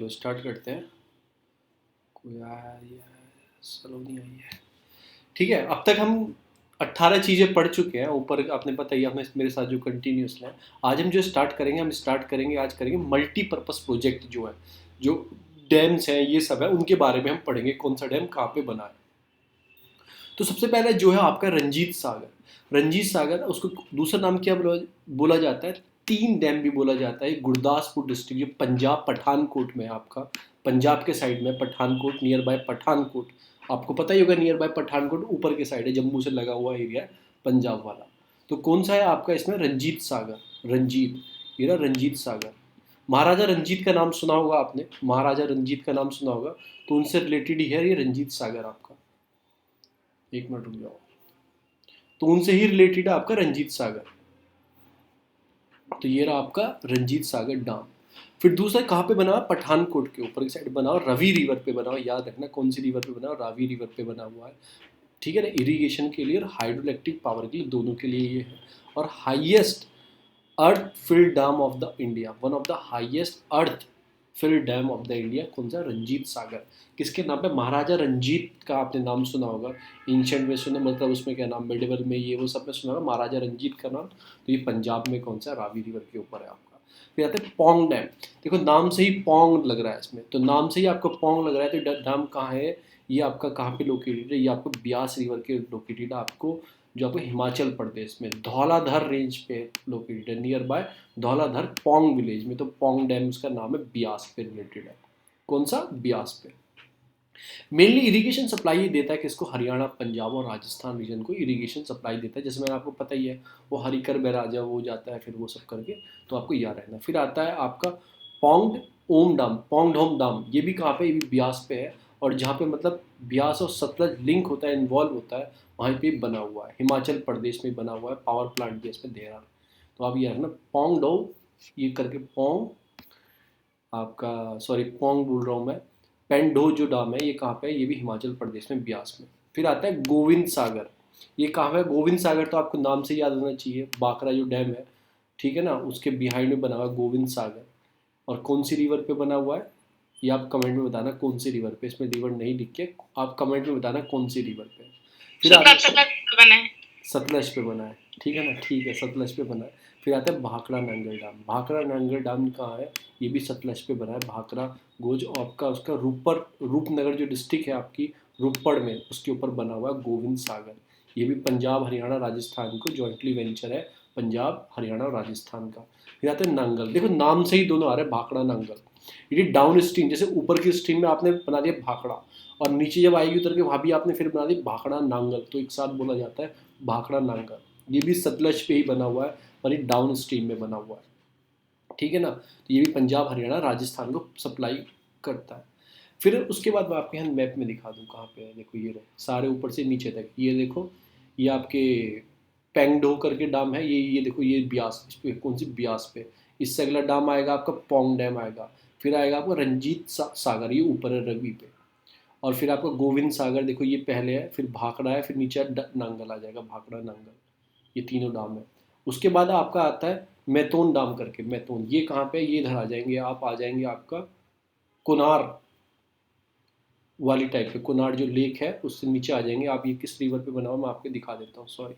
जो स्टार्ट करते हैं। कोई आया सलोनी आई है। ठीक है, अब तक हम 18 चीज़ें पढ़ चुके हैं। ऊपर आपने पता ही, हमने मेरे साथ जो कंटिन्यूस है। आज हम जो स्टार्ट करेंगे, हम स्टार्ट करेंगे आज करेंगे मल्टीपर्पज़ प्रोजेक्ट जो है, जो डैम्स हैं ये सब है, उनके बारे में हम पढ़ेंगे कौन सा डैम कहाँ पे बना है। तो सबसे पहले जो है आपका रंजीत सागर। रंजीत सागर, उसको दूसरा नाम क्या बोला जाता है, तीन डैम भी बोला जाता है। गुरदासपुर डिस्ट्रिक्ट जो पंजाब पठानकोट में है, आपका पंजाब के साइड में पठानकोट, नियर बाय पठानकोट। आपको पता ही होगा नियर बाय पठानकोट ऊपर के साइड है, जम्मू से लगा हुआ एरिया है पंजाब वाला। तो कौन सा है आपका इसमें, रंजीत सागर। रंजीत, ये रहा रंजीत सागर। महाराजा रंजीत का नाम सुना होगा आपने, महाराजा रंजीत का नाम सुना होगा, तो उनसे रिलेटेड ही है ये रंजीत सागर आपका। एक मिनट रुक जाओ। तो उनसे ही रिलेटेड है आपका रंजीत सागर। तो ये रहा आपका रंजीत सागर डैम। फिर दूसरा कहाँ पे बना हुआ, पठानकोट के ऊपर की साइड बना हुआ, रवि रिवर पे बना हुआ। याद रखना कौन सी रिवर पे बना हुआ, रावी रिवर पे बना हुआ है। ठीक है ना, इरिगेशन के लिए और हाइड्रो इलेक्ट्रिक पावर के लिए, दोनों के लिए ये है। और highest earth field dam of the India, one of the highest earth field dam of the India, कौन सा, रंजीत सागर। किसके नाम पे, महाराजा रंजीत का आपने नाम सुना होगा। एंशियंट में सुना, मतलब उसमें क्या नाम, मेडिवल में ये वो सब में सुना होगा महाराजा रंजीत का नाम। तो ये पंजाब में कौन सा, रावी रिवर के ऊपर है आपका। फिर आते हैं पोंग डैम। देखो नाम से ही पोंग लग रहा है इसमें, तो नाम से ही आपको पोंग लग रहा है, तो डैम कहाँ है ये आपका, कहाँ पे लोकेटेड है, ये आपको ब्यास रिवर के लोकेटेड है आपको, जो आपको हिमाचल प्रदेश में धौलाधर रेंज पे लोकेटेड है, near by Dhauladhar Pong village में। तो पोंग डैम उसका नाम है, ब्यास पे रिलेटेड है। कौन सा, ब्यास पे। मेनली इरिगेशन सप्लाई ही देता है किसको, हरियाणा, पंजाब और राजस्थान रीजन को इरिगेशन सप्लाई देता है। जैसे मैंने आपको पता ही है, वो हरिकर बैराजा वो जाता है, फिर वो सब करके, तो आपको याद रहना। फिर आता है आपका पोंग ओम डैम, पोंग डोम डैम। ये भी कहाँ पे, ये भी ब्यास पे है। और जहाँ पे मतलब ब्यास और सतलज लिंक होता है, इन्वॉल्व होता है, वहीं पे बना हुआ है, हिमाचल प्रदेश में बना हुआ है। पावर प्लांट भी है इसमें देरा। तो आप ये रखना पोंग डो, ये करके पोंग आपका, सॉरी पोंग बोल रहा हूँ मैं। पेंडो जो डैम है ये कहाँ पे है, ये भी हिमाचल प्रदेश में, ब्यास में। फिर आता है गोविंद सागर। ये कहाँ है गोविंद सागर, तो आपको नाम से याद होना चाहिए, बाकरा जो डैम है, ठीक है ना, उसके बिहाइंड में बना हुआ है गोविंद सागर। और कौन सी रिवर पे बना हुआ है, ये आप कमेंट में बताना कौन सी रिवर पे। इसमें रिवर नहीं लिख के आप कमेंट में बताना कौन सी रिवर पे। फिर सतलज पे बना है, सतलज पे बना है, ठीक है ना, ठीक है, सतलज पे बना है। फिर आता है भाखड़ा नंगल डैम। भाखड़ा नंगल डैम कहाँ है, ये भी सतलज पे बना है। भाखड़ा गोज आपका, उसका रूपनगर जो डिस्ट्रिक्ट है आपकी, रूपड़ में, उसके ऊपर बना हुआ है गोविंद सागर। ये भी पंजाब हरियाणा राजस्थान को जॉइंटली वेंचर है, पंजाब हरियाणा और राजस्थान का। फिर आता है नांगल। देखो नाम से ही दोनों आ रहे हैं, भाखड़ा नांगल। ये डाउन स्ट्रीम, जैसे ऊपर की स्ट्रीम में आपने बना दिया भाखड़ा, और नीचे जब आएगी उतर के वहाँ भी आपने फिर बना दिया भाखड़ा नांगल, तो एक साथ बोला जाता है भाखड़ा नांगल। ये भी सतलज पे ही बना हुआ है, और ये डाउन स्ट्रीम में बना हुआ है, ठीक है ना। तो ये भी पंजाब हरियाणा राजस्थान को सप्लाई करता है। फिर उसके बाद मैं आपके यहाँ मैप में दिखा दूँ कहाँ पे है। देखो ये रहे सारे ऊपर से नीचे तक, ये देखो, ये आपके पेंगडो करके डैम है, ये देखो, ये ब्यास, इस पे कौन सी, ब्यास पे। इससे अगला डैम आएगा आपका पोंग डैम आएगा। फिर आएगा आपका रंजीत सागर, ये ऊपर है रवि पे। और फिर आपका गोविंद सागर, देखो ये पहले है, फिर भाखड़ा है, फिर नीचे नांगल आ जाएगा, भाखड़ा नांगल। ये तीनों डैम है। उसके बाद आपका आता है मैथोन डैम करके। मैथोन ये कहाँ पे, ये इधर आ जाएंगे आप, आ जाएंगे आपका कुनार वाली टाइप पे। कुनार जो लेक है उससे नीचे आ जाएंगे आप। ये किस रिवर पे बना हुआ मैं आपको दिखा देता हूँ, सॉरी।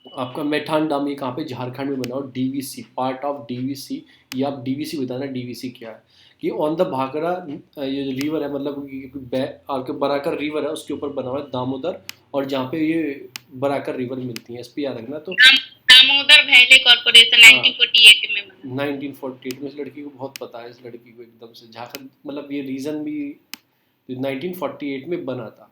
आपका मैठान डैम ये कहाँ पे, झारखंड में बना हुआ, डीवीसी, पार्ट ऑफ डीवीसी। ये आप डीवीसी बताना, डीवीसी क्या है। कि ऑन द भाखड़ा, ये जो रिवर है, मतलब आपके बराकर रिवर है, उसके ऊपर बना हुआ है दामोदर। और जहाँ पे ये बराकर रिवर मिलती है, इस पर याद रखना। तो दामोदर वैली कॉर्पोरेशन 1948 में बना, 1948 में। इस लड़की को बहुत पता है, इस लड़की को एकदम से, झारखंड मतलब ये रीजन भी 1948 में बना था।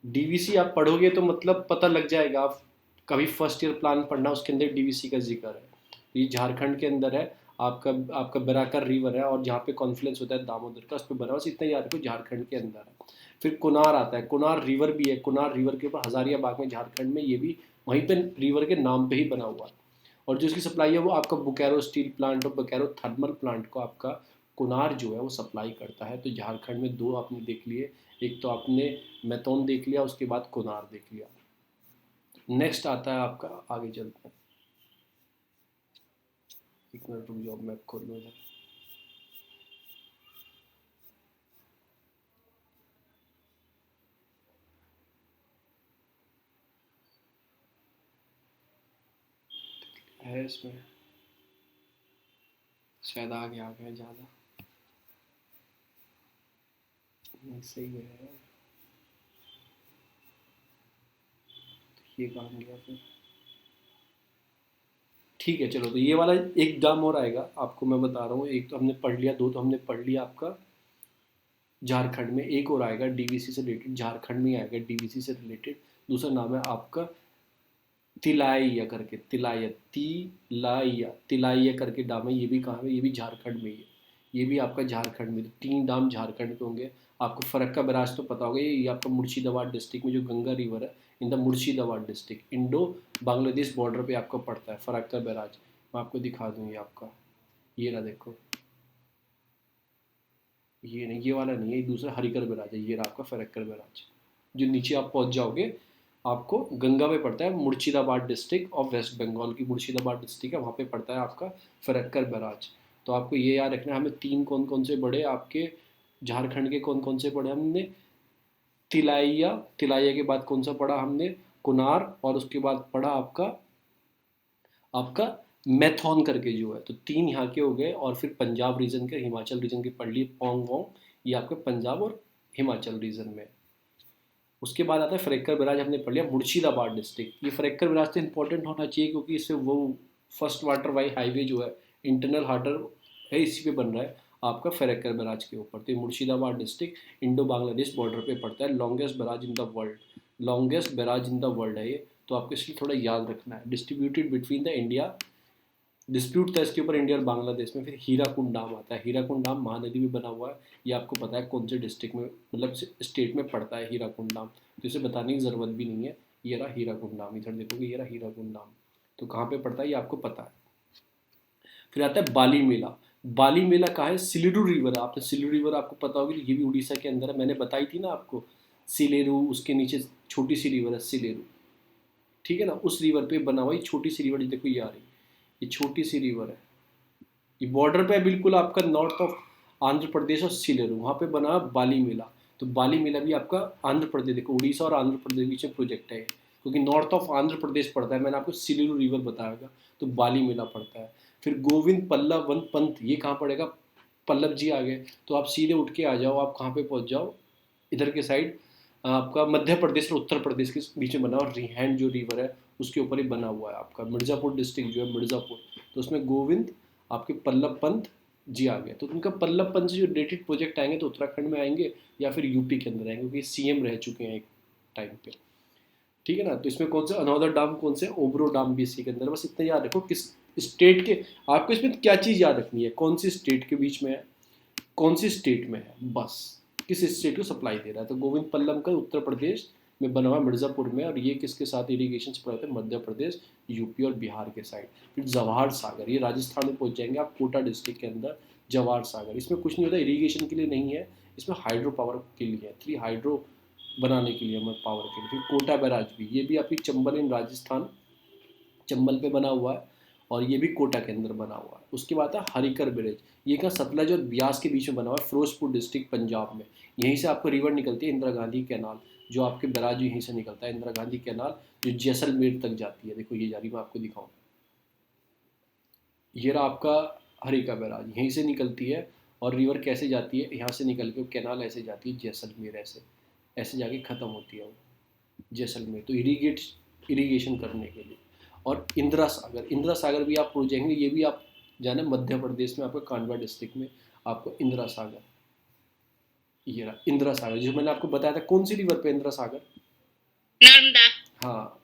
डीवीसी आप पढ़ोगे तो मतलब पता लग जाएगा, आप कभी फर्स्ट ईयर प्लान पढ़ना, उसके अंदर डीवीसी का जिक्र है। ये झारखंड के अंदर है, आपका आपका बराकर रिवर है, और जहाँ पे कॉन्फ्लुएंस होता है दामोदर का, उस पर बना, बस इतना याद रखो, झारखंड के अंदर है। फिर कुनार आता है, कुनार रिवर भी है, कुनार रिवर के ऊपर हजारियाबाग में, झारखंड में, ये भी वहीं पे रिवर के नाम पे ही बना हुआ है। और जो इसकी सप्लाई है वो आपका बोकारो स्टील प्लांट और बोकारो थर्मल प्लांट को आपका कुनार जो है वो सप्लाई करता है। तो झारखंड में दो आपने देख लिए, एक तो आपने मैथोन देख लिया, उसके बाद कुनार देख लिया। नेक्स्ट आता है आपका, आगे चलते हैं, एक मिनट रुक जाओ, मैप खोल लो इधर। है इसमें, शायद आ गया ज़्यादा, नहीं सही है, ये काम गया फिर। ठीक है चलो, तो ये वाला एक दाम और आएगा आपको, मैं बता रहा हूँ, एक तो हमने पढ़ लिया, दो तो हमने पढ़ लिया आपका झारखंड में, एक और आएगा डीवीसी से रिलेटेड, झारखंड में आएगा डीवीसी से रिलेटेड। दूसरा नाम है आपका तिलाइया करके, तिलाइया करके डैम है, ये भी कहाँ है, ये भी झारखंड में ही है, ये भी आपका झारखंड में, तो तीन डैम झारखंड के होंगे। आपको फरक्का बैराज तो पता होगा, ये आपका मुर्शिदाबाद डिस्ट्रिक्ट में जो गंगा रिवर है, in the Murshidabad district, Indo Bangladesh border पे आपको पड़ता है फरक्का बैराज। मैं आपको दिखा दूँ, ये आपका, ये रहा देखो, ये नहीं, ये वाला नहीं है, ये दूसरा हरिकर बैराज है, ये रहा आपका फरक्कर बैराज। जो नीचे आप पहुंच जाओगे, आपको गंगा में पड़ता है, Murshidabad district of West Bengal की मुर्शिदाबाद डिस्ट्रिक्ट है, वहाँ पे पड़ता है आपका फरक्कर बैराज। तो आपको ये याद रखना है, हमें तीन कौन कौन से बड़े आपके झारखंड के कौन कौन से पढ़े हमने, तिलाइया, तिलाइया के बाद कौन सा पढ़ा हमने, कुनार, और उसके बाद पढ़ा आपका आपका मैथॉन करके जो है, तो तीन यहाँ के हो गए, और फिर पंजाब रीजन के, हिमाचल रीजन के पढ़ लिए पोंग वोंग, ये आपके पंजाब और हिमाचल रीजन में। उसके बाद आता है फरक्कर बैराज, हमने पढ़ लिया मुर्शिदाबाद डिस्ट्रिक्ट। ये फरक्कर बैराज तो इंपॉर्टेंट होना चाहिए, क्योंकि इससे वो फर्स्ट वाटर वाई हाईवे जो है, इंटरनल हार्डर है, इसी पे बन रहा है आपका फरक्कर बैराज के ऊपर। तो ये Murshidabad district Indo Bangladesh border पे पड़ता है, longest barrage in the world, longest barrage in the world है ये। तो आपको इसलिए थोड़ा याद रखना है, distributed between the India, dispute था इसके ऊपर इंडिया और बांग्लादेश में। फिर हीराकुंड डाम आता है, हीराकुंड डाम महानदी में बना हुआ है, ये आपको पता है कौन से डिस्ट्रिक्ट में, मतलब स्टेट में पड़ता है हीराकुंड डाम, तो इसे बताने की ज़रूरत भी नहीं है। ये रहा हीराकुंड डाम, इधर देखोगे ये रहा हीराकुंड डाम, तो कहाँ पे पड़ता है ये आपको पता है। फिर आता है बाली मेला, बाली मेला कहाँ है, सिलीडू रिवर है, आपने सिलीडू रिवर आपको पता होगी, ये भी उड़ीसा के अंदर है, मैंने बताई थी ना आपको, सिलेरू, उसके नीचे छोटी सी रिवर है सिलेरू, ठीक है ना, उस रिवर पे बना हुआ ये छोटी सी रिवर, देखो ये आ रही, ये छोटी सी रिवर है, ये बॉर्डर पे है बिल्कुल आपका, नॉर्थ ऑफ आंध्र प्रदेश और सिलेरू, वहाँ पे बना है बाली मेला। तो बाली मेला भी आपका आंध्र प्रदेश, देखो उड़ीसा और आंध्र प्रदेश के बीच में प्रोजेक्ट है, क्योंकि नॉर्थ ऑफ आंध्र प्रदेश पड़ता है, मैंने आपको सिलेरू रिवर बताया, तो बाली मेला पड़ता है। फिर गोविंद पल्लव वन पंथ, ये कहाँ पड़ेगा, पल्लव जी आ गए, तो आप सीधे उठ के आ जाओ, आप कहाँ पे पहुँच जाओ, इधर के साइड, आपका मध्य प्रदेश और उत्तर प्रदेश के बीच में बना हुआ रिहैंड जो रिवर है, उसके ऊपर ही बना हुआ है आपका मिर्ज़ापुर डिस्ट्रिक्ट जो है, मिर्ज़ापुर, तो उसमें गोविंद आपके पल्लव पंत जी आ गए। तो उनका पल्लव पंत से जो रिलेटेड प्रोजेक्ट आएंगे तो उत्तराखंड में आएंगे या फिर यूपी के अंदर आएंगे, क्योंकि सीएम रह चुके हैं एक टाइम पे, ठीक है ना। तो इसमें कौन सा अनोदर डाम, कौन से ओब्रो डाम भी इसी के अंदर, बस इतना याद रखो किस स्टेट के, आपको इसमें क्या चीज़ याद रखनी है, कौन सी स्टेट के बीच में है, कौन सी स्टेट में है, बस किस स्टेट को सप्लाई दे रहा है। तो गोविंद पल्लम का उत्तर प्रदेश में बना हुआ मिर्ज़ापुर में, और ये किसके साथ इरीगेशन से पड़ते हैं, मध्य प्रदेश, यूपी और बिहार के साइड। फिर जवाहर सागर, ये राजस्थान में पहुंच जाएंगे आप, कोटा डिस्ट्रिक्ट के अंदर जवाहर सागर, इसमें कुछ नहीं होता, इरीगेशन के लिए नहीं है, इसमें हाइड्रो पावर के लिए है, 3 हाइड्रो बनाने के लिए, हमें पावर के लिए। फिर कोटा बैराज भी, ये भी आपकी चंबल इन राजस्थान, चंबल पे बना हुआ है, और ये भी कोटा के अंदर बना हुआ है। उसके बाद है हरिकर ब्रिज, ये कहाँ, सतलज और ब्यास के बीच में बना हुआ है, फिरोजपुर डिस्ट्रिक्ट पंजाब में। यहीं से आपको रिवर निकलती है इंदिरा गांधी कैनाल, जो आपके बैराज यहीं से निकलता है, इंदिरा गांधी कैनाल, जो जैसलमेर तक जाती है, देखो ये जा रही, मैं आपको दिखाऊँ, ये रहा आपका हरिका बैराज, यहीं से निकलती है, और रिवर कैसे जाती है, यहाँ से निकल के कैनाल ऐसे जाती है जैसलमेर, ऐसे ऐसे जाके ख़त्म होती है वो जैसलमेर, तो इरीगेशन करने के लिए। और इंदिरा सागर, इंदिरा सागर भी आप पहुँच जाएंगे, ये भी आप जाना मध्य प्रदेश में, आपका कांडवा डिस्ट्रिक्ट में आपको इंदिरा सागर, ये रहा इंदिरा सागर, जो मैंने आपको बताया था, कौन सी रिवर पे इंदिरा सागर, नर्मदा, हाँ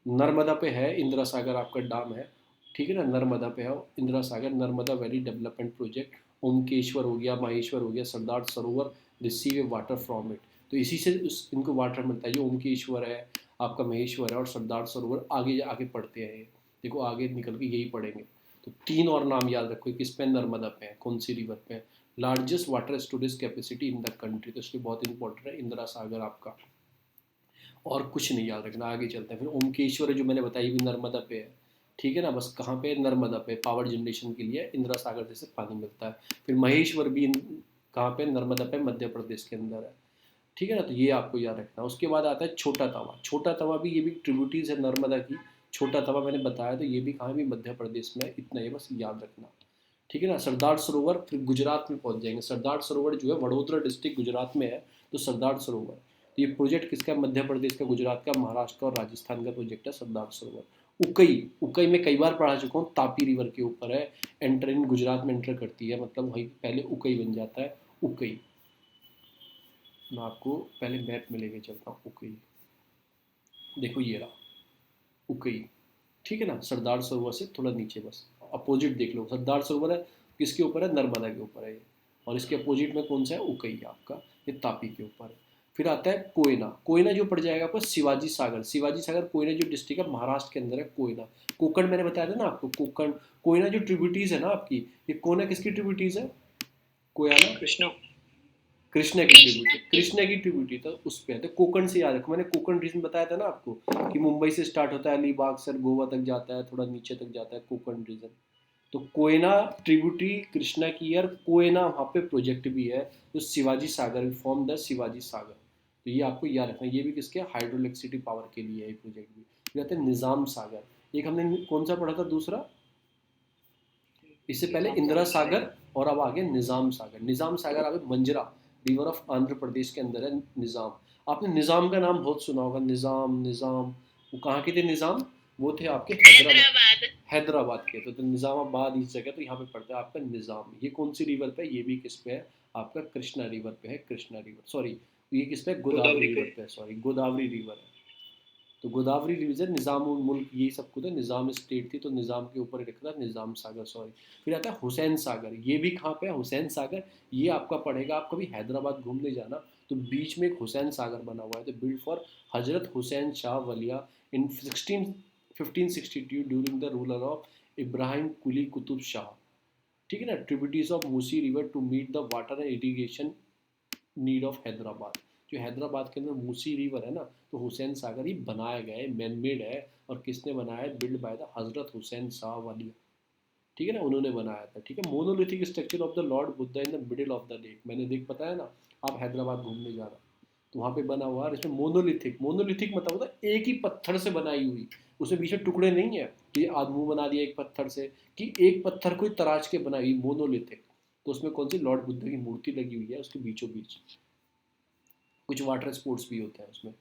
नर्मदा पे है इंदिरा सागर, आपका डैम है, ठीक है ना, नर्मदा पे है Indira Sagar, Narmada valley development project. ओमकेश्वर हो गया, माहेश्वर हो गया, Sardar Sarovar receive A water from it, तो इसी से इनको वाटर मिलता है, जो ओमकेश्वर है, आपका महेश्वर है, और सरदार सरोवर आगे आगे पढ़ते हैं ये, देखो आगे निकल के यही पढ़ेंगे। तो तीन और नाम याद रखो, किस पे, नर्मदा पे है, कौन सी रिवर पे है, largest water storage capacity in the country, तो इसलिए बहुत इंपॉर्टेंट है इंदिरा सागर आपका। और कुछ नहीं याद रखना, आगे चलते हैं। फिर ओमकेश्वर जो मैंने बताई भी नर्मदा पे है, ठीक है ना, बस कहाँ पे, नर्मदा पे, पावर जनरेशन के लिए इंदिरा सागर जैसे पानी मिलता है। फिर महेश्वर भी कहाँ पे, नर्मदा पे, मध्य प्रदेश के अंदर है, ठीक है ना, तो ये आपको याद रखना। उसके बाद आता है छोटा तवा, छोटा तवा भी ये भी ट्रिब्यूटरीज है नर्मदा की, छोटा तवा मैंने बताया, तो ये भी कहाँ भी मध्य प्रदेश में, इतना ये बस याद रखना। ठीक है ना। सरदार सरोवर फिर गुजरात में पहुंच जाएंगे। सरदार सरोवर जो है वडोदरा डिस्ट्रिक्ट गुजरात में है, तो सरदार सरोवर, तो ये प्रोजेक्ट किसका है? मध्य प्रदेश का, गुजरात का, महाराष्ट्र का और राजस्थान का प्रोजेक्ट है सरदार सरोवर। उकई, उकई में कई बार पढ़ा चुका हूँ, तापी रिवर के ऊपर है, एंटर इन गुजरात में एंटर करती है, मतलब वहीं पहले उकई बन जाता है। उकई, मैं आपको पहले मैप में लेके चलता हूँ। उकई देखो, ये रहा उकई। ठीक है ना। सरदार सरोवर से थोड़ा नीचे बस अपोजिट देख लो, सरदार सरोवर है किसके ऊपर है? नर्मदा के ऊपर है ये। और इसके अपोजिट में कौन सा है? उकई आपका, ये तापी के ऊपर है। फिर आता है कोयना। कोयना जो पड़ जाएगा आपको शिवाजी सागर। शिवाजी सागर कोयना जो डिस्ट्रिक्ट है महाराष्ट्र के अंदर है, कोयना। कोकण मैंने बताया था ना आपको, कोकण। कोयना जो ट्रिब्यूटीज है ना आपकी, ये कोयना किसकी ट्रिब्यूटीज है? कोयना कृष्णा, कृष्णा की ट्रिब्यूटी, कृष्णा की ट्रिब्यूटी, तो उस पे तो कोकण से याद रखो। मैंने कोकण रीजन बताया था ना आपको, कि मुंबई से स्टार्ट होता है, अलीबाग सर गोवा तक जाता है, थोड़ा नीचे तक जाता है, कोकण रीजन। तो कोयना ट्रिब्यूटी कृष्णा की, यार कोयना वहाँ पे प्रोजेक्ट भी है, जो शिवाजी सागर फॉर्म द शिवाजी सागर। तो ये आपको याद रखना, ये भी किसके? हाइड्रोइलेक्ट्रिसिटी पावर के लिए है ये प्रोजेक्ट भी। फिर आता है निजाम सागर। एक हमने कौन सा पढ़ा था दूसरा? इससे पहले इंदिरा सागर, और अब आगे निजाम सागर। निजाम सागर आगे मंजरा, रिवर ऑफ आंध्र प्रदेश के अंदर है निजाम। आपने निजाम का नाम बहुत सुना होगा, निजाम निजाम। वो कहाँ के थे निजाम? वो थे आपके हैदराबाद, हैदराबाद के। तो निजामाबाद इस जगह, तो यहाँ पे पड़ता है आपका निजाम। ये कौन सी रिवर पे? ये भी किस पे है? आपका कृष्णा रिवर पे है। कृष्णा रिवर, सॉरी, ये किस पे? गोदावरी रिवर पे, सॉरी गोदावरी रिवर है। तो गोदावरी रिवीजन, निज़ाम मुल्क, यही सब कुछ है। निज़ाम स्टेट थी, तो निज़ाम के ऊपर लिखा था निज़ाम सागर, सॉरी। फिर आता है हुसैन सागर। ये भी कहाँ पे है? हुसैन सागर। ये आपका पड़ेगा, आप कभी हैदराबाद घूमने जाना तो बीच में एक हुसैन सागर बना हुआ है, तो build for Hazrat Hussain Shah Waliya in 1562 during the ruler of Ibrahim Quli Qutub Shah. ठीक है ना। Tributaries of Musi river to meet the water and irrigation need of Hyderabad. जो हैदराबाद के अंदर मूसी रिवर है ना, तो हुसैन सागर ही बनाया गया है, मैन मेड है। और किसने बनाया है? बिल्ड बाय द हजरत हुसैन शाह वाली। ठीक है ना, उन्होंने बनाया था। ठीक है। Monolithic structure of the Lord Buddha in the middle of the lake. मैंने देख बताया ना, आप हैदराबाद घूमने जा रहा, तो वहाँ पे बना हुआ है। इसमें मोनोलिथिक, मोनोलिथिक मतलब होता है एक ही पत्थर से बनाई हुई, उसमें बीच में टुकड़े नहीं है कि ये आदमी बना दिया एक पत्थर से, कि एक पत्थर को तराश के बनाई हुई, मोनोलिथिक। तो उसमें कौन सी? लॉर्ड बुद्ध की मूर्ति लगी हुई है उसके बीचों बीच। कुछ वाटर स्पोर्ट्स भी होते हैं उसमें,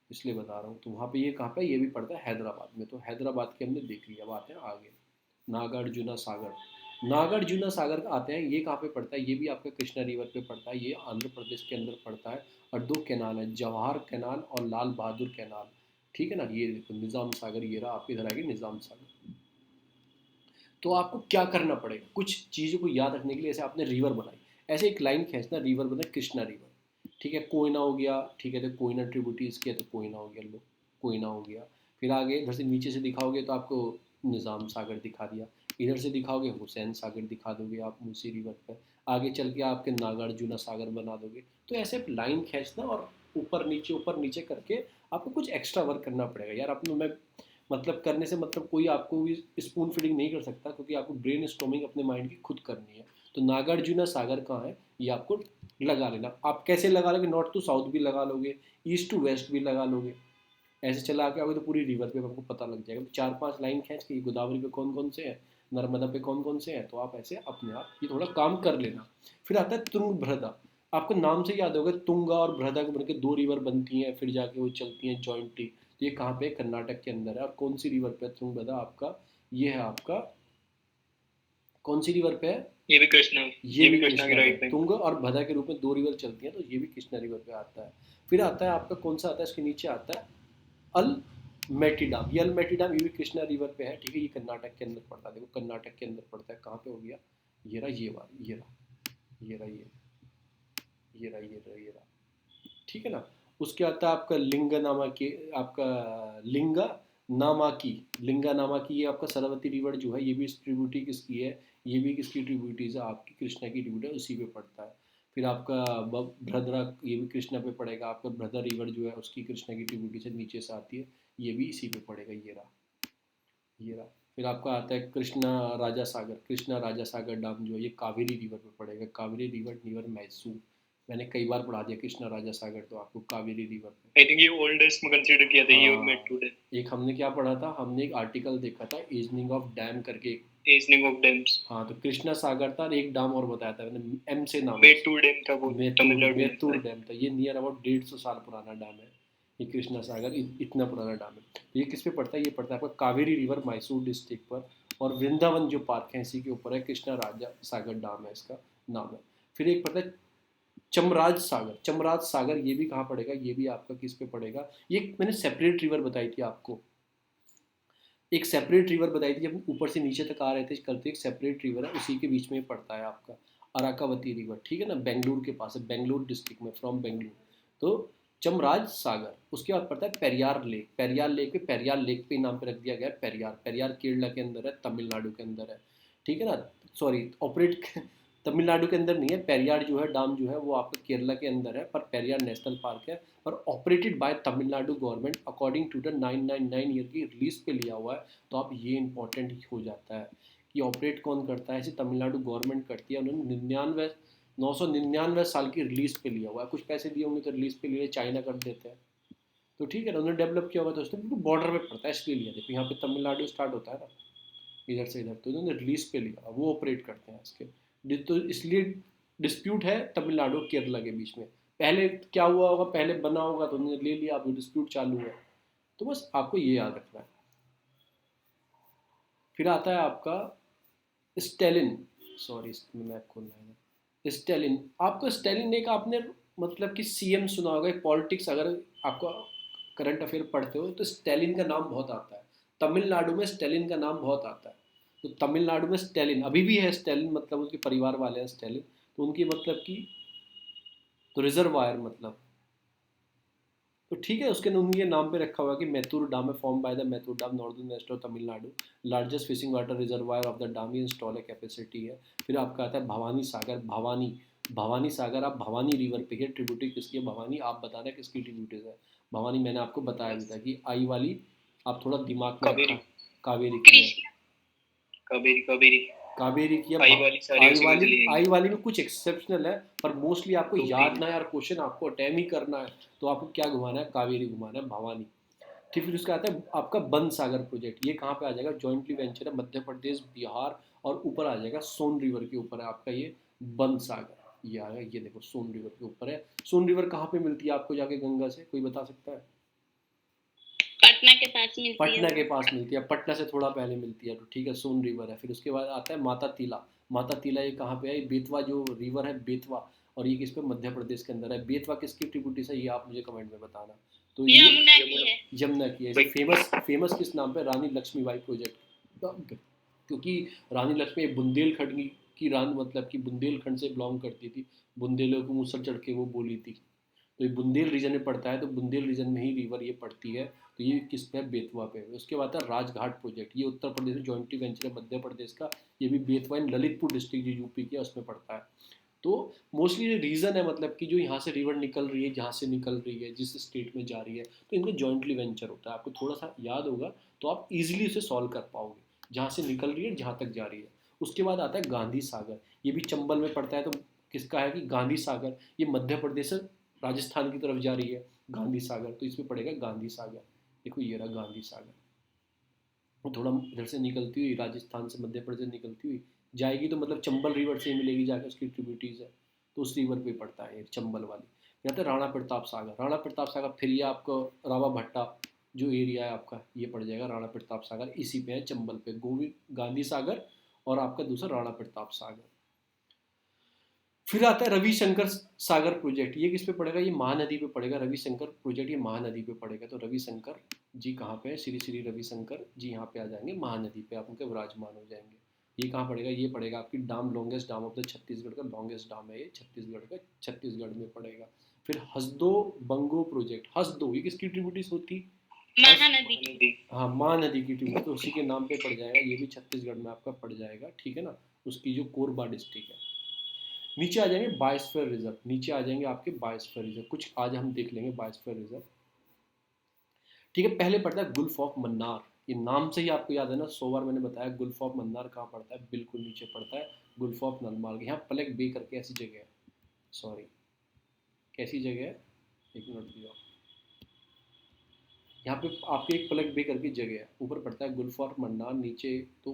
इसलिए बता रहा हूँ। तो वहाँ पे ये कहाँ पे? ये भी पड़ता है हैदराबाद में। तो हैदराबाद के हमने देख लिया। अब आते हैं आगे, नागार्जुना सागर। नागार्जुना सागर आते हैं, ये कहाँ पे पड़ता है? ये भी आपका कृष्णा रिवर पे पड़ता है, ये आंध्र प्रदेश के अंदर पड़ता है। और दो कैनाल है, जवाहर कैनाल और लाल बहादुर कैनाल। ठीक है ना। ये देखो निज़ाम सागर, ये रहा आपके इधर आगे निज़ाम सागर। तो आपको क्या करना पड़ेगा? कुछ चीज़ों को याद रखने के लिए, ऐसे आपने रिवर बनाई, ऐसे एक लाइन खींचना, रिवर बना कृष्णा रिवर। ठीक है। कोयना हो गया, ठीक है, तो कोयना ट्रिब्यूटीज किया, तो कोयना हो गया, लो कोयना हो गया। फिर आगे इधर से नीचे से दिखाओगे तो आपको निज़ाम सागर दिखा दिया। इधर से दिखाओगे हुसैन सागर दिखा दोगे आप मूसी रिवर पर। आगे चल के आपके नागार्जुना सागर बना दोगे। तो ऐसे लाइन खींचना, और ऊपर नीचे करके आपको कुछ एक्स्ट्रा वर्क करना पड़ेगा यार। अपने मैं मतलब करने से मतलब कोई आपको भी स्पून फीडिंग नहीं कर सकता, क्योंकि आपको ब्रेन स्टॉर्मिंग अपने माइंड की खुद करनी है। तो नागार्जुना सागर कहाँ है, ये आपको लगा लेना। आप कैसे लगा लोगे? नॉर्थ टू साउथ भी लगा लोगे, ईस्ट टू वेस्ट भी लगा लोगे, ऐसे चला के आओगे तो पूरी रिवर पे आपको पता लग जाएगा। तो 4-5 लाइन खींच के गोदावरी पे कौन कौन से हैं, नर्मदा पे कौन कौन से हैं, तो आप ऐसे अपने आप ये थोड़ा काम कर लेना। फिर आता है तुंग भ्रदा। आपको नाम से याद होगा, तुंगा और भ्रदा के बनकर दो रिवर बनती हैं, फिर जाके वो चलती हैं जॉइंटली। तो ये कहाँ पे? कर्नाटक के अंदर है। और कौन सी रिवर पे है तुंग भ्रदा आपका? ये है आपका, कौन सी रिवर पे है? ये भी कृष्णा, ये भी कृष्णा की कृष्णा पे। राइट में। तुंग और भद्रा के रूप में दो रिवर चलती हैं, तो ये भी कृष्णा रिवर पे आता है। फिर आता है आपका कौन सा आता है इसके नीचे आता है? अल मेटी डैम। ये अल मेटी डैम, ये भी कृष्णा रिवर पे है। ठीक है। ये कर्नाटक के अंदर पड़ता है, देखो कर्नाटक के अंदर पड़ता है। कहाँ पे हो गया? ये रहा, ये वाला, ये रहा, ये रहा, ये रहा, ये रहा, ये रहा। ठीक है ना। उसके आता है आपका लिंगा नामा की, आपका लिंगा नामाकी। लिंगा नामाकी, ये आपका सरस्वती रिवर जो है, ये भी ट्रिब्यूटी किसकी है? ये भी किसकी ट्रिब्यूटीज है? आपकी कृष्णा की ट्रिब्यूटी है, उसी पे पड़ता है। फिर आपका भद्रा, ये भी कृष्णा पे पड़ेगा। आपका भद्रा रिवर जो है उसकी कृष्णा की ट्रिब्यूटी से नीचे से आती है, ये भी इसी पे पड़ेगा। ये रहा, ये रहा। फिर आपका आता है कृष्णा राजा सागर। कृष्णा राजा सागर डैम जो है, ये कावेरी रिवर पे पड़ेगा। कावेरी रिवर नियर मैसूर, मैंने कई बार पढ़ा दिया कृष्णा राजा सागर तो आपको कावेरी रिवर पे। आई थिंक ये ओल्डेस्ट में कंसीडर किया था ये और हाँ, मेट्रो डैम। एक हमने क्या पढ़ा था, हमने एक आर्टिकल देखा था ईजनिंग ऑफ डैम करके। Reasoning of dams. हाँ, तो कृष्णा सागर था और एक डैम और बताया था मैंने, एम से नाम है मेट्टूर डैम था वो, उसका, मेतुर तमिलनाडु में मेतुर था। डैम था। ये नियर अबाउट 150 साल पुराना डैम है ये कृष्णा सागर, इतना पुराना डैम है। तो ये किस पे पड़ता है, ये पड़ता है आपका कावेरी रिवर मैसूर डिस्ट्रिक्ट पर। और वृंदावन जो पार्क है इसी के ऊपर है, कृष्णा राजा सागर डैम है इसका नाम है। फिर एक पड़ता है चमराज सागर। चमराज सागर ये भी कहाँ पड़ेगा, ये भी आपका किस पे पड़ेगा, ये मैंने सेपरेट रिवर बताई थी आपको, एक सेपरेट रिवर बताई थी जब ऊपर से नीचे तक आ रहे थे करते, एक सेपरेट रिवर है उसी के बीच में पड़ता है आपका अराकावती रिवर, ठीक है ना, बेंगलुरु के पास है, बेंगलुरु डिस्ट्रिक्ट में, फ्रॉम बेंगलुरु। तो चमराज सागर, उसके बाद पड़ता है पेरियार लेक। पेरियार लेक पे, पेरियार लेक पे नाम पे रख दिया गया है पेरियार। पेरियार केरला के अंदर है, तमिलनाडु के अंदर है, ठीक है ना, सॉरी ऑपरेट तमिलनाडु के अंदर नहीं है। पेरियार जो है डैम जो है वो आपका केरला के अंदर है, पर पेरियार नेशनल पार्क है और operated by Tamil Nadu government according to the 999 year की रिलीज पे लिया हुआ है। तो अब ये इंपॉर्टेंट हो जाता है कि ऑपरेट कौन करता है, ऐसे तमिलनाडु गवर्नमेंट करती है। उन्होंने 999 साल की रिलीज पे लिया हुआ है, कुछ पैसे दिए होंगे तो रिलीज पे लिए, चाइना कर देते हैं तो ठीक है ना, उन्होंने डेवलप किया होगा तो उसने बिल्कुल बॉर्डर पे पड़ता है इसलिए लिया। देखो यहाँ पे तमिलनाडु स्टार्ट होता है ना इधर से इधर, तो उन्होंने रिलीज पे लिया, वो ऑपरेट करते हैं इसके। तो इसलिए डिस्प्यूट है तमिलनाडु केरला के बीच में। पहले क्या हुआ होगा, पहले बना होगा तो उन्होंने ले लिया, अब डिस्प्यूट चालू है। तो बस आपको ये याद रखना है। फिर आता है आपका स्टेलिन, सॉरी मैप खोलना है। स्टेलिन, आपको स्टेलिन एक आपने मतलब कि सीएम सुना होगा, पॉलिटिक्स अगर आपको करंट अफेयर पढ़ते हो तो स्टेलिन का नाम बहुत आता है। तमिलनाडु में स्टेलिन का नाम बहुत आता है। तो तमिलनाडु में स्टेलिन अभी भी है, स्टेलिन मतलब उनके परिवार वाले हैं स्टेलिन, तो उनकी मतलब कि तो रिजर्वायर मतलब, तो ठीक है उसके उनके नाम पे रखा हुआ है कि मैथुर डैम है form by the Mettur dam northern west of Tamil Nadu, largest fishing water reservoir of the dam install है कैपेसिटी है। फिर आपका आता है भवानी सागर। भवानी, भवानी सागर आप भवानी रिवर पे है, ट्रिब्यूटरी किसकी है भवानी, आप बताना किसकी ट्रिब्यूटरीज है। भवानी मैंने आपको बताया भी था कि आई वाली, आप थोड़ा दिमाग में रखा, कावेरी। कावेरी की है, कावेरी कावेरी। कावेरी की है आई वाली सारी आई उसी में वाली, चली जाएंगी। आई वाली में कुछ एक्सेप्शनल है, पर मोस्टली आपको टू याद थ्री। ना यार, क्वेश्चन आपको अटेम्प्ट ही करना है तो आपको क्या घुमाना है, कावेरी घुमाना है, भवानी। ठीक, फिर उसका आता है आपका बन सागर प्रोजेक्ट। ये कहाँ पे आ जाएगा, जॉइंटली वेंचर है मध्य प्रदेश बिहार, और ऊपर आ जाएगा सोन रिवर के ऊपर है आपका ये बन सागर। ये आएगा, ये देखो सोन रिवर के ऊपर है। सोन रिवर कहाँ पे मिलती है आपको जाके गंगा से, कोई बता सकता है। पटना के पास मिलती है पटना के वो। पास मिलती है, पटना से थोड़ा पहले मिलती है, तो ठीक है सोन रिवर है। फिर उसके बाद आता है माता टीला। माता टीला ये कहाँ पे है, ये बेतवा जो रिवर है बेतवा, और ये किस पे, मध्य प्रदेश के अंदर है। बेतवा किसकी ट्रिब्यूटरी है ये आप मुझे कमेंट में बताना। तो ये यमुना की है। यमुना की है। इसे फेमस फेमस किस नाम पे, रानी लक्ष्मीबाई प्रोजेक्ट, क्योंकि रानी लक्ष्मी बुंदेलखंड की रानी, मतलब कि बुंदेलखंड से बिलोंग करती थी, बुंदेलों को मुसर चढ़ के वो बोली थी। तो ये बुंदेल रीजन में पड़ता है, तो बुंदेल रीजन में ही रिवर ये पड़ती है। तो ये किस पे है, बेतवा पे। उसके बाद है राजघाट प्रोजेक्ट, ये उत्तर प्रदेश में जॉइंटली वेंचर है मध्य प्रदेश का। ये भी बेतवा इन ललितपुर डिस्ट्रिक्ट जो यूपी की है उसमें पड़ता है। तो मोस्टली रीज़न है मतलब कि जो यहाँ से रिवर निकल रही है, जहाँ से निकल रही है, जिस स्टेट में जा रही है, तो इनका जॉइंटली वेंचर होता है। आपको थोड़ा सा याद होगा तो आप इजीली उसे सॉल्व कर पाओगे, जहाँ से निकल रही है जहाँ तक जा रही है। उसके बाद आता है गांधी सागर, ये भी चंबल में पड़ता है। तो किसका है कि गांधी सागर, ये मध्य प्रदेश से राजस्थान की तरफ जा रही है गांधी सागर, तो इसमें पड़ेगा गांधी सागर। देखो ये रहा गांधी सागर, वो थोड़ा इधर से निकलती हुई राजस्थान से मध्य प्रदेश निकलती हुई जाएगी, तो मतलब चंबल रिवर से ही मिलेगी जाकर, उसकी ट्रिब्यूटरीज है, तो उस रिवर पे पड़ता है ये चंबल वाली। फिर आता है राणा प्रताप सागर। राणा प्रताप सागर फिर ये आपको रावा भट्टा जो एरिया है आपका, ये पड़ जाएगा राणा प्रताप सागर, इसी पे है चंबल पे, गोविंद गांधी सागर और आपका दूसरा राणा प्रताप सागर। फिर आता है रविशंकर सागर प्रोजेक्ट, ये किस पे पड़ेगा, ये महानदी पे पड़ेगा। रविशंकर प्रोजेक्ट ये महानदी पे पड़ेगा, तो रविशंकर जी कहाँ पे है, श्री श्री रविशंकर जी यहाँ पे आ जाएंगे महानदी पे, आप उनके विराजमान हो जाएंगे। ये कहाँ पड़ेगा, ये पड़ेगा आपकी dam, longest dam of the Chhattisgarh का लॉन्गेस्ट डैम है ये, छत्तीसगढ़ का, छत्तीसगढ़ में पड़ेगा। फिर हसदो बंगो प्रोजेक्ट, हसदो ये किसकी ट्रिब्यूटरीज होती, महानदी की। हाँ महानदी की ट्रिब्यूटरी, तो उसी के नाम पे पड़ जाएगा, ये भी छत्तीसगढ़ में आपका पड़ जाएगा, ठीक है ना, उसकी जो कोरबा डिस्ट्रिक्ट है। नीचे आ जाएंगे बायोस्फीयर रिजर्व, नीचे आ जाएंगे आपके बायोस्फीयर रिजर्व, कुछ आज हम देख लेंगे बायोस्फीयर रिजर्व। ठीक है, पहले पड़ता है गुल्फ ऑफ मन्नार, ये नाम से ही आपको याद है ना, 100 बार मैंने बताया। गुल्फ ऑफ मन्नार कहाँ पड़ता है, बिल्कुल नीचे पड़ता है गुल्फ ऑफ नलमार्ग, यहाँ पलक बे करके ऐसी जगह है, सॉरी कैसी जगह है, एक मिनट दिया, यहाँ पे आपके एक पलक बे करके जगह है, ऊपर पड़ता है गुल्फ ऑफ मन्नार, नीचे तो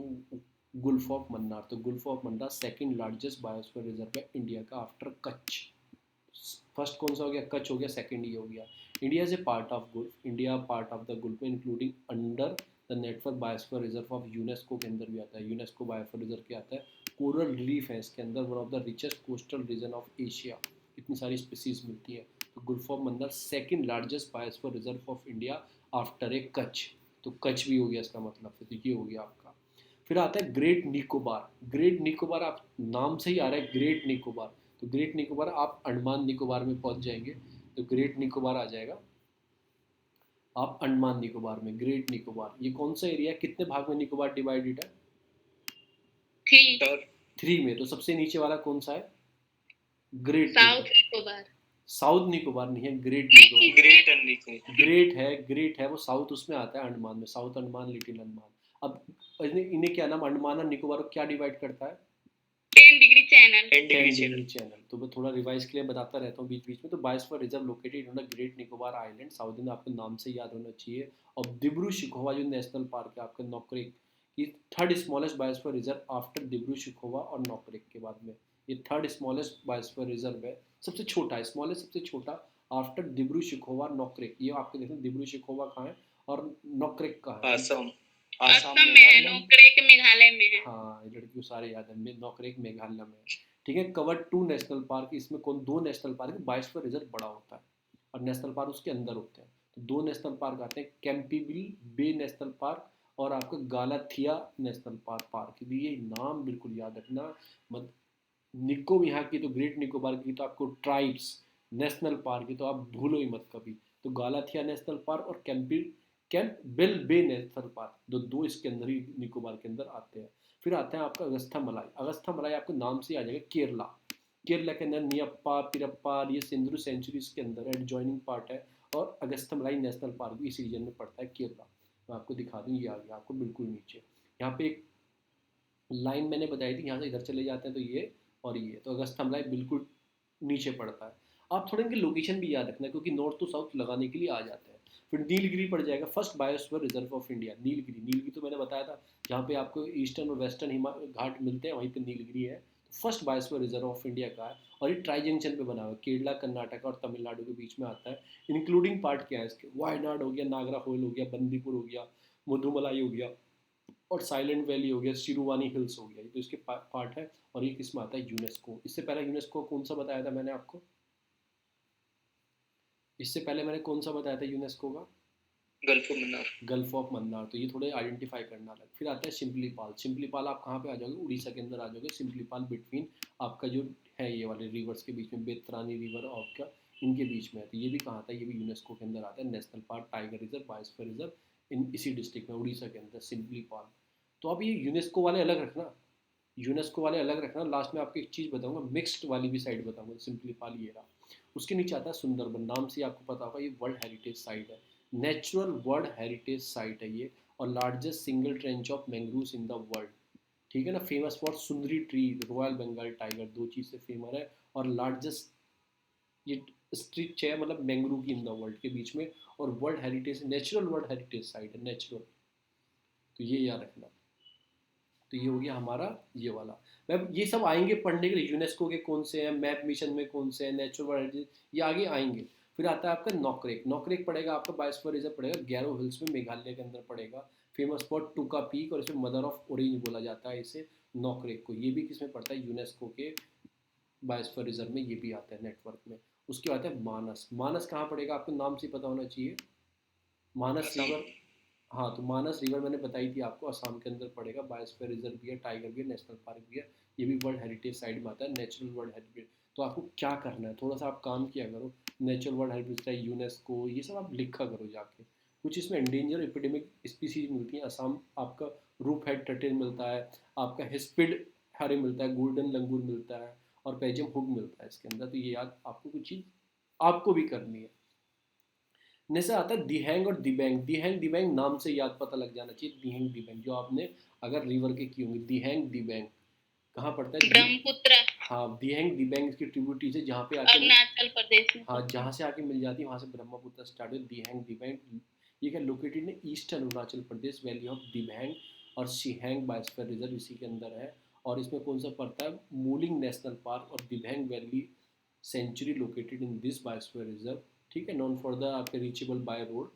गुल्फ ऑफ मन्नार, तो gulf of Mannar second largest biosphere reserve है इंडिया का आफ्टर कच्छ। फर्स्ट कौन सा हो गया, कच्छ हो गया, सेकंड ये हो गया। India is a part of gulf, India part of the gulf में including under the network biosphere reserve of UNESCO के अंदर भी आता है, यूनेस्को बायोस्फीयर रिजर्व के आता है। कोरल रीफ है इसके अंदर, one of the richest coastal region of Asia, इतनी सारी स्पीसीज मिलती है। तो gulf of Mannar second largest biosphere reserve of India after a Kutch, तो कच्छ भी हो गया इसका मतलब, तो ये हो गया आपका। फिर आता है ग्रेट निकोबार, ग्रेट निकोबार आप नाम से ही आ रहा है ग्रेट निकोबार, तो ग्रेट निकोबार आप अंडमान निकोबार में पहुंच जाएंगे, तो ग्रेट निकोबार आ जाएगा आप अंडमान निकोबार में। ग्रेट निकोबार ये कौन सा एरिया है, कितने भाग में निकोबार डिवाइडेड है, 3 3 में, तो सबसे नीचे वाला कौन सा है, great south Nicobar. South Nicobar नहीं है, great Nicobar, great and Nicobar, great है वो साउथ उसमें आता है अंडमान में, साउथ अंडमान, लिटिल अंडमान। अब इन्हें क्या नाम, अंडमान और निकोबार को क्या डिवाइड करता है, 10 degree channel. 10 degree degree channel. तो मैं थोड़ा रिवाइज के लिए बताता रहता हूँ बीच बीच में। तो biosphere reserve located in the great Nicobar island, south India, आपको नाम से याद होना चाहिए। और दिब्रू शिखोवा जो नेशनल पार्क है आपका नोकरेक, ये third smallest biosphere reserve after Dibru Saikhowa और नोकरेक के बाद में, ये थर्ड स्मॉलेस्ट बायोस्फीयर रिजर्व है, सबसे छोटा है, स्मॉलेस्ट सबसे छोटा आफ्टर दिब्रू शिखोवा नोकरेक। ये आपके देखें दिब्रू शिखोवा कहाँ है और नोकरेक कहाँ है, असम, असम में है, नोकरेक मेघालय में है। हाँ ये लड़की को सारे याद है, नोकरेक मेघालय में है, ठीक है। कवर 2 नेशनल पार्क, इसमें कौन 2 नेशनल पार्क, बायोस्फीयर रिजर्व बड़ा होता है और नेशनल पार्क उसके अंदर होते हैं। तो 2 नेशनल पार्क आते हैं, कैंपबेल बे नेशनल पार्क और आपका गालाथिया नेशनल पार्क। ये नाम बिल्कुल याद रखना मत। निको यहाँ की तो ग्रेट निकोबार की तो आपको ट्राइब्स नेशनल पार्क की तो आप भूलो ही मत कभी। तो गालाथिया नेशनल पार्क और कैंपबेल बे नेशनल पार्क, दो इसके अंदर ही निकोबार के अंदर आते हैं। फिर आता है आपका अगस्था मलाई, अगस्था मलाई आपको नाम से आ जाएगा केरला, केरला के अंदर नियप्पा पिरप्पा ये सिंधु सेंचुरीज के अंदर एडजॉइनिंग पार्ट है, और अगस्था मलाई नेशनल पार्क भी इस रीजन में पड़ता है केरला। मैं आपको दिखा दूँ, ये आ गया आपको बिल्कुल नीचे, यहाँ पे एक लाइन मैंने बताई थी, यहाँ से इधर चले जाते हैं तो ये और ये, तो अगस्था मलाई बिल्कुल नीचे पड़ता है। आप थोड़े इनके लोकेशन भी याद रखना क्योंकि नॉर्थ टू साउथ लगाने के लिए आ जाते हैं। फिर नीलगिरी पड़ जाएगा, first biosphere reserve of India Nilgiri, Nilgiri तो मैंने बताया था जहाँ पे आपको ईस्टर्न और वेस्टर्न घाट मिलते हैं वहीं पे नीलगिरी है। First biosphere reserve of India का है और ये ट्राई जंक्शन पे बना हुआ है, केरला कर्नाटक और तमिलनाडु के बीच में आता है। इंक्लूडिंग पार्ट क्या है इसके, वायनाड हो गया, नागराहोल हो गया, बंदीपुर हो गया, मुदुमलाई हो गया और साइलेंट वैली हो गया, सिरुवानी हिल्स हो गया, ये तो इसके पार्ट है। और ये किस में आता है, यूनेस्को। इससे पहले यूनेस्को कौन सा बताया था मैंने आपको, इससे पहले मैंने कौन सा बताया था यूनेस्को का, gulf of Mannar, gulf of Mannar. तो ये थोड़े आइडेंटिफाई करना अलग। फिर आता है सिम्पलीपाल, सिम्पलीपाल आप कहाँ पे आ जाओगे, उड़ीसा के अंदर आ जाओगे। सिम्पलीपाल बिटवीन आपका जो है ये वाले रिवर्स के बीच में, बेतरानी रिवर और का इनके बीच में है, तो ये भी कहाँ आता है, ये भी यूनेस्को के अंदर आता है। National park, tiger reserve, biosphere reserve इन इसी डिस्ट्रिक्ट में उड़ीसा के अंदर सिम्पलीपाल। तो अब ये यूनेस्को वाले अलग रखना, यूनेस्को वाले अलग रखना। लास्ट में आपको एक चीज़ बताऊंगा, मिक्स्ड वाली भी साइड बताऊंगा, सिम्पलीपाल ये रहा। उसके नीचे आता है सुंदरबन, नाम से आपको पता होगा ये वर्ल्ड हेरिटेज साइट है, नेचुरल वर्ल्ड हेरिटेज साइट है ये, और largest single trench of mangroves in the world, ठीक है ना। Famous for Sundari tree, royal Bengal tiger, 2 चीज़ से फेमस है। और लार्जेस्ट ये स्ट्रिच है मतलब मैंग्रोव की इन द वर्ल्ड के बीच में, और world heritage, natural world heritage site है, नेचुरल। तो ये याद रखना। तो ये हो गया हमारा ये वाला। मैम ये सब आएंगे पढ़ने के लिए, यूनेस्को के कौन से हैं, मैप मिशन में कौन से हैं, नेचुरल वर्ल्ड हेरिटेज, ये आगे आएंगे। फिर आता है आपका नोकरेक, नोकरेक पड़ेगा आपका बायोस्फीयर रिजर्व पड़ेगा, गैरो हिल्स में मेघालय के अंदर पड़ेगा। फेमस फॉर टूका पीक, और इसमें मदर ऑफ ऑरेंज बोला जाता है इसे, नोकरेक को। ये भी किसमें पड़ता है, यूनेस्को के बायोस्फीयर रिजर्व में ये भी आता है नेटवर्क में। उसके बाद है मानस, मानस कहाँ पड़ेगा आपको नाम से पता होना चाहिए, मानस रिवर। हाँ तो मानस रिवर मैंने बताई थी आपको, असम के अंदर पड़ेगा, बायोस्फीयर रिजर्व भी है, टाइगर भी है, नेशनल पार्क भी है, ये भी वर्ल्ड हेरिटेज साइट में आता है, नेचुरल वर्ल्ड हेरिटेज। तो आपको क्या करना है, थोड़ा सा आप काम किया करो, natural world heritage site, UNESCO, ये सब आप लिखा करो जाके। कुछ इसमें एंडेंजर एपिडेमिक स्पीसीज मिलती हैं, असम आपका रूप हेड टर्टल मिलता है, आपका हिस्पिड हरे मिलता है, गोल्डन लंगूर मिलता है, और पेजियम हुक मिलता है इसके अंदर। तो ये याद आपको कुछ चीज़ आपको भी करनी है। जैसे आता है दिहैंग और दिबैंग, दिहैंग दिबैंग नाम से याद पता लग जाना चाहिए, दिहैंग दिबैंग जो आपने अगर रिवर के की होंगी, दिहैंग दिबैंग कहाँ पड़ता है, ब्रह्मपुत्र, हाँ दिबैंग इसकी ट्रिब्यूटरीज है जहाँ पे आके अरुणाचल प्रदेश में। हाँ जहाँ से आके मिल जाती है वहाँ से ब्रह्मपुत्र स्टार्ट हुई दिबैंग। ये क्या लोकेटेड है eastern Arunachal Pradesh, valley of Dibang और सिहैंग बायोस्फीयर रिजर्व इसी के अंदर है। और इसमें कौन सा पड़ता है, मूलिंग नेशनल पार्क और Dibang valley sanctuary located in this biosphere reserve. ठीक है, नॉन फॉर द आपके रीचेबल बाय रोड,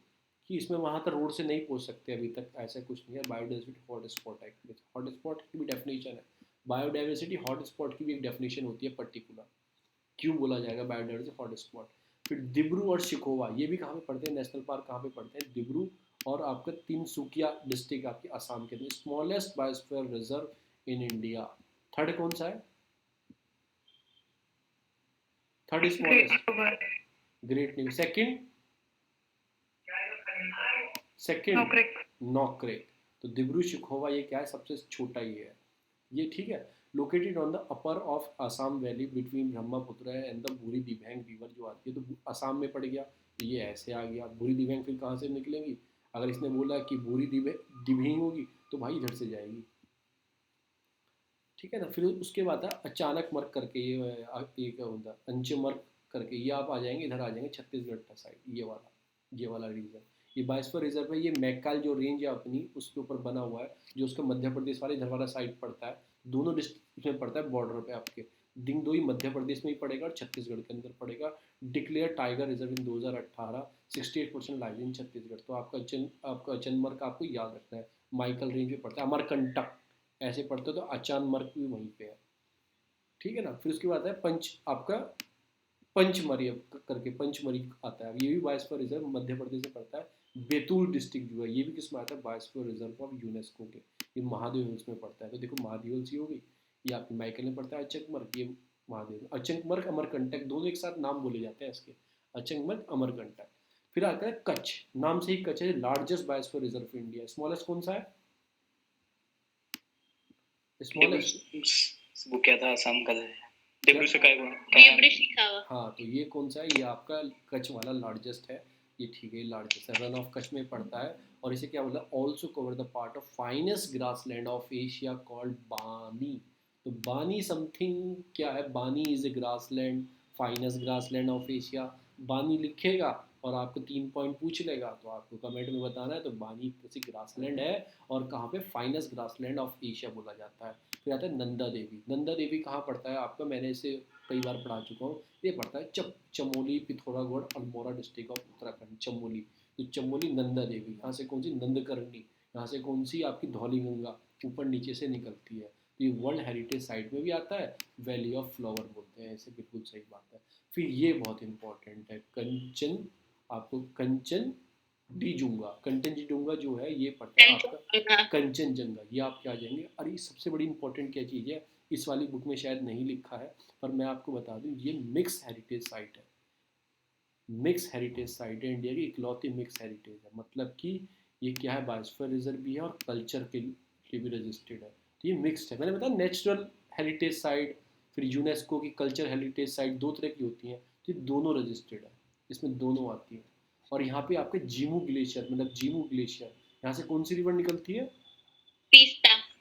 कि इसमें वहाँ तक रोड से नहीं पहुँच सकते अभी तक, ऐसा कुछ नहीं है। बायोडाइवर्सिटी हॉट स्पॉट है, हॉट स्पॉट की भी डेफिनेशन है। बायोडाइवर्सिटी हॉट स्पॉट की भी एक डेफिनेशन होती है पर्टिकुलर, क्यों बोला जाएगा बायोडाइवर्सिटी हॉट स्पॉट। फिर दिब्रू और शिकोवा ये भी कहाँ पे पड़ते हैं, नेशनल पार्क कहाँ पे पड़ते हैं, दिब्रू और आपका तिनसुकिया डिस्ट्रिक्ट आपकी असम के अंदर। Smallest biosphere reserve in India. Third कौन सा है, third smallest great new. Second Nokrek. तो दिब्रू शिकोवा ये क्या है, सबसे छोटा ये है ये। ठीक है, located on the upper of Assam valley between Brahmaputra and the बुरी दिबैंग रिवर जो आती है, तो असम में पड़ गया, तो ये ऐसे आ गया। बुरी दिबैंग फिर कहाँ से निकलेंगी, अगर इसने बोला कि बुरी दिबैंग होगी तो भाई इधर से जाएगी। ठीक है ना। फिर उसके बाद है अचानक मर्ग करके, ये क्या होता है अंचमर्ग करके, ये आप आ जाएंगे इधर, आ जाएंगे छत्तीसगढ़ का साइड, ये वाला रीजन। ये बायोस्फीयर रिजर्व है। ये मैकाल जो रेंज है अपनी उसके ऊपर बना हुआ है, जो उसका मध्य प्रदेश वाले इधर वाला साइड पड़ता है, दोनों डिस्ट्रिक्ट में पड़ता है बॉर्डर पे आपके। दिंगदोई मध्य प्रदेश में ही पड़ेगा और छत्तीसगढ़ के अंदर पड़ेगा। Declare tiger reserve in 2018, 68% lies in Chhattisgarh. तो आपका अचनमर्ग आपको याद रखना है, माइकल रेंज में पड़ता है। अमरकंटक ऐसे पढ़ते हो तो अचानमर्ग भी वहीं पे है। ठीक है ना। फिर उसके बाद है आपका पंचमरी करके, पंचमरी आता है, ये भी बायोस्फीयर रिजर्व मध्य प्रदेश में पड़ता है। बैतूल डिस्ट्रिक्ट जो है ये भी किसमें आता है, बायोस्फीयर रिजर्व ऑफ यूनेस्को के, ये महादेव हिल्स में पड़ता है। तो देखो महादेव हिल्स ही होगी, ये आपकी माइकल में पड़ता है। अचंकमर्ग ये महादेव, अचंकमर्ग अमरकंटक दोनों एक साथ नाम बोले जाते हैं इसके, अचंकमर्ग अमरकंटक। फिर आता है कच्छ, नाम से ही कच्छ है, largest biosphere reserve India. Smallest कौन सा है, स्मॉलेस्ट वो क्या था, असम का दिब्रू शिखावा। हाँ तो ये कौन सा है, ये आपका कच्छ वाला लार्जेस्ट है। ये ठीक है, लार्जेस्ट है, रन ऑफ कच्छ में पड़ता है। और इसे क्या बोला, also cover the part of finest grass land of Asia called बानी। तो बानी समथिंग क्या है, बानी is a grass land, finest grass land of Asia. बानी लिखेगा और आपको 3 पॉइंट पूछ लेगा, तो आपको कमेंट में बताना है तो बानी किसी ग्रास लैंड है और कहाँ पे finest grass land of Asia बोला जाता है। फिर आता है नंदा देवी। नंदा देवी कहाँ पड़ता है आपका, मैंने इसे कई बार पढ़ा चुका हूँ। ये पड़ता है चमोली, पिथौरागढ़, अल्मोड़ा डिस्ट्रिक्ट ऑफ उत्तराखंड। चमोली, तो चमोली नंदा देवी, यहाँ से कौन सी नंदकरणी, यहाँ से कौन सी आपकी धौली गंगा ऊपर नीचे से निकलती है। तो ये वर्ल्ड हेरिटेज साइट में भी आता है, वैली ऑफ फ्लावर बोलते हैं इसे, बिल्कुल सही बात है। फिर ये बहुत इंपॉर्टेंट है, कंचन, आपको कंचन डिजुंगा, कंचनजंगा जो है ये पड़ता है आपका कंचनजंगा, ये आप क्या जाएंगे। और ये सबसे बड़ी इंपॉर्टेंट क्या चीज़ है, इस वाली बुक में शायद नहीं लिखा है पर मैं आपको बता दूं, ये मिक्स हेरिटेज साइट है। मिक्स हेरिटेज साइट है, इंडिया की इकलौती मिक्स हेरिटेज है। मतलब कि ये क्या है, बायोस्फीयर रिजर्व भी है और कल्चर के लिए भी रजिस्टर्ड है। तो ये मिक्सड है। मैंने बताया नेचुरल हेरिटेज साइट, फिर यूनेस्को की कल्चर हेरिटेज साइट, दो तरह की होती हैं, तो ये दोनों रजिस्टर्ड है, इसमें दोनों आती हैं। और यहाँ पे आपके जीमू ग्लेशियर, मतलब जीमू ग्लेशियर, यहाँ से कौन सी रिवर निकलती है,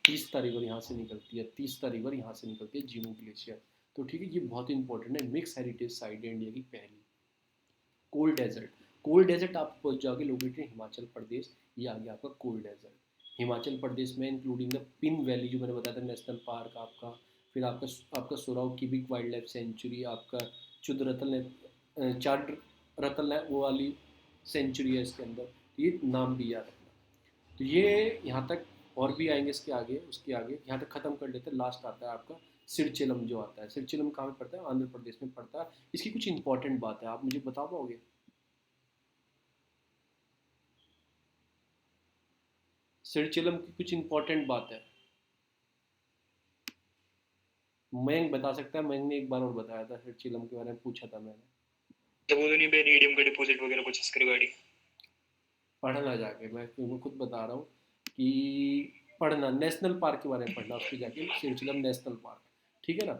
तीस्ता रिवर यहाँ से निकलती है, तीस्ता रिवर यहाँ से निकलती है, जीमू ग्लेशियर। तो ठीक है, ये बहुत इंपॉर्टेंट है, मिक्स हेरिटेज साइट है इंडिया की पहली। कोल्ड डेजर्ट, कोल्ड डेजर्ट आप पहुँच जाओगे, लोकेटेड हिमाचल प्रदेश, ये आ गया आपका कोल्ड डेजर्ट। हिमाचल प्रदेश में इंक्लूडिंग द पिन वैली जो मैंने बताया था, नेशनल पार्क आपका। फिर आपका सोराव किबिक वाइल्ड लाइफ सेंचुरी, आपका चाड रतल वो वाली सेंचुरी है इसके अंदर, ये नाम भी याद रखना। तो ये यहाँ तक, और भी आएंगे इसके आगे, उसके आगे यहाँ तक ख़त्म कर लेते हैं। लास्ट आता है आपका सिरचिलम जो आता है। सिरचिलम कहाँ पे पड़ता है, आंध्र प्रदेश में पड़ता है। इसकी कुछ इंपॉर्टेंट बात है, आप मुझे बता पाओगे, सिरचिलम की कुछ इंपॉर्टेंट बात है। मयंक बता सकता है, मयंक ने एक बार और बताया था सिरचिलम के बारे में, पूछा था मैंने। जब वो नहीं बेरिडियम का डिपॉजिट वगैरह कुछ इसके रिगार्डिंग पढ़ना जाके, मैं खुद बता रहा हूँ कि पढ़ना, नेशनल पार्क के बारे में पढ़ना, उसके जाके सिरचिलम नेशनल पार्क। ठीक है ना।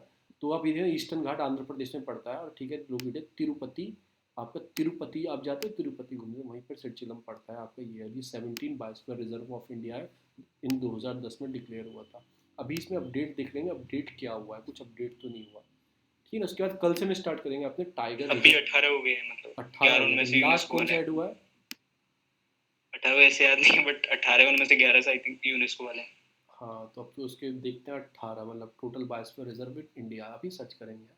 तो आप ये ईस्टर्न घाट आंध्र प्रदेश में पड़ता है, और ठीक है लोकेटेड तिरुपति, आपका तिरुपति, आप जाते हो तिरुपति घूमने, वहीं पर सिरचिलम पड़ता है आपका। Yearly 17 biosphere reserve of India है, इन 2010 में डिक्लेयर हुआ था। अभी इसमें अपडेट देख लेंगे, अपडेट क्या हुआ है, कुछ अपडेट तो नहीं हुआ। ठीक है ना, उसके बाद कल से हम स्टार्ट करेंगे अपने टाइगर अभी रिजर्व। 18 हो गए हैं, मतलब 18 11 हो उनमें गए, से लास्ट यूनेस्को कौन सा वाले ऐड हुआ है? 18 ऐसे याद नहीं, बट 18 उनमें से 11 से आई थिंक यूनेस्को वाले हैं। हाँ तो अब तो उसके देखते हैं 18 मतलब total biosphere reserve in India, अभी सर्च करेंगे।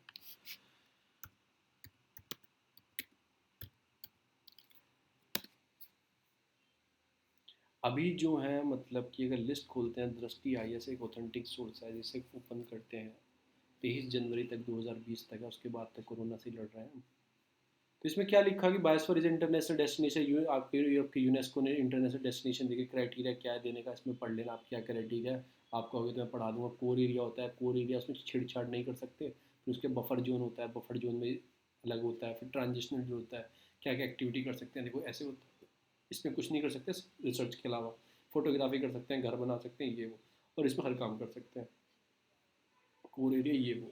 अभी जो है मतलब कि अगर लिस्ट खोलते हैं, दृष्टि IS एक ऑथेंटिक सोर्स है, जिसे ओपन करते हैं 23 जनवरी तक 2020 तक है, उसके बाद तक कोरोना से लड़ रहे हैं। तो इसमें क्या लिखा कि बायोस्फीयर इज इंटरनेशनल डेस्टिनेशन, आपके यूनेस्को ने इंटरनेशनल डेस्टिनेशन देखे, क्राइटेरिया क्या है देने का, इसमें पढ़ लेना आप क्या क्राइटेरिया है। आपको अभी तो मैं पढ़ा दूंगा। कोर एरिया होता है, कोर एरिया उसमें छेड़छाड़ नहीं कर सकते। फिर उसके बफर जोन होता है, बफर जोन में अलग होता है। फिर ट्रांजिशनल जो होता है, क्या क्या एक्टिविटी कर सकते हैं, देखो ऐसे होता है। इसमें कुछ नहीं कर सकते रिसर्च के अलावा, फोटोग्राफी कर सकते हैं, घर बना सकते हैं, ये वो, और इसमें हर काम कर सकते हैं। कोर एरिया ये वो,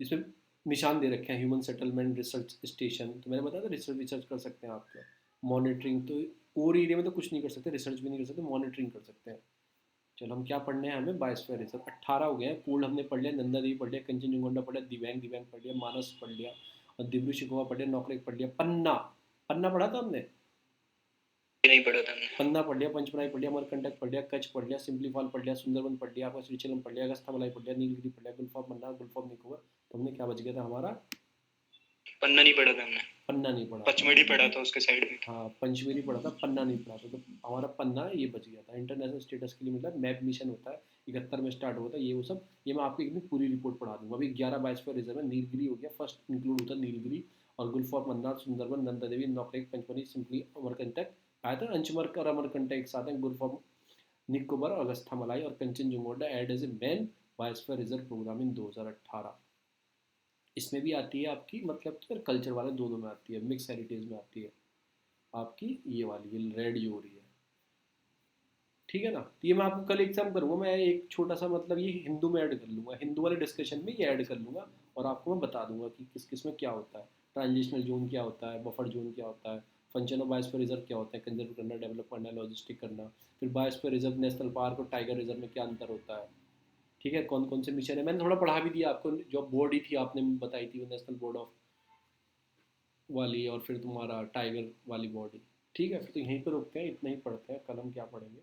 इसमें निशान दे रखे हैं ह्यूमन सेटलमेंट रिसर्च स्टेशन, तो मैंने बताया था रिसर्च रिसर्च कर सकते हैं आप। तो मॉनिटरिंग तो कोर एरिया में तो कुछ नहीं कर सकते, रिसर्च भी नहीं कर सकते, मॉनिटरिंग कर सकते हैं। चलो हम क्या पढ़ने हैं, हमें बायोस्फीयर रिजर्व 18 हो गए हैं। पूर्ण हमने पढ़ लिया, नंदा देवी पढ़ लिया, कंचनजंगा पढ़ लिया, दिव्यांग दिव्यांग पढ़ लिया, मानस पढ़ लिया, और दिब्रू शिखोवा पढ़ लिया, नौकरेक पढ़ लिया, पन्ना पन्ना पढ़ा था हमने, ये नहीं पढ़ा था हमने। पन्ना पढ़ लिया, पंचमढ़ी पढ़ लिया, अमरकंटक पढ़ लिया, कच्छ पढ़ लिया, सिम्पलीफॉल पढ़ लिया, सुंदरबन पढ़ लिया, आपका श्रीशैलम पढ़ लिया, अगस्थामलाई पढ़ लिया, नीलगिरी पढ़ लिया, Gulf of Mannar, Gulf of Nicobar. तो हमने क्या बच गया था हमारा? पन्ना नहीं पढ़ा था हमने, पन्ना नहीं पढ़ा था। पचमढ़ी पढ़ा था उसके साइड में। हाँ पंचमेरी पढ़ा था, पन्ना नहीं पढ़ा था, तो हमारा पन्ना ये बच गया था। इंटरनेशनल स्टेटस के लिए मतलब मैप मिशन होता है, 71 में स्टार्ट होता है, ये वो सब, ये मैं आपको एक दिन पूरी रिपोर्ट पढ़ा दूंगा। अभी 11 बायोस्फीयर रिजर्व है। नीलगिरी हो गया, फर्स्ट इंक्लूड होता है नीलगिरी, और gulf of Mannar, Sundarban, Nanda Devi, Nokrek, Panchmarhi, simply, Amarkantak आया था। अंशुमर्क और अमरकंटक एक साथ हैं, Gulf of Nicobar, Agasthyamalai और Kanchenjunga added as a man biosphere reserve programme in 2018। इसमें भी आती है आपकी मतलब कि कल्चर वाले दो में आती है, मिक्स हेरिटेज में आती है आपकी, ये वाली ये रेड जो हो रही है। ठीक है ना, तो ये मैं आपको कल एग्जाम करूँगा, मैं एक छोटा सा मतलब ये हिंदू में ऐड कर लूँगा, हिंदू वाले डिस्कशन में ये ऐड कर लूँगा, और आपको मैं बता दूंगा कि किस किस में क्या होता है। ट्रांजिशनल जोन क्या होता है, बफर जोन क्या होता है, फंक्शन ऑफ बायोस्फीयर रिजर्व क्या होता है, कंजर्व करना, डेवलप करना, लॉजिस्टिक करना, फिर बायोस्फीयर रिजर्व, नेशनल पार्क और टाइगर रिजर्व में क्या अंतर होता है। ठीक है, कौन कौन से मिशन है, मैंने थोड़ा पढ़ा भी दिया आपको, जो बॉडी थी आपने बताई थी वो नेशनल बोर्ड ऑफ वाली, और फिर तुम्हारा टाइगर वाली बॉडी। ठीक है, फिर तो यहीं पर रुकते हैं, इतना ही पढ़ते हैं, कल हम क्या पढ़ेंगे।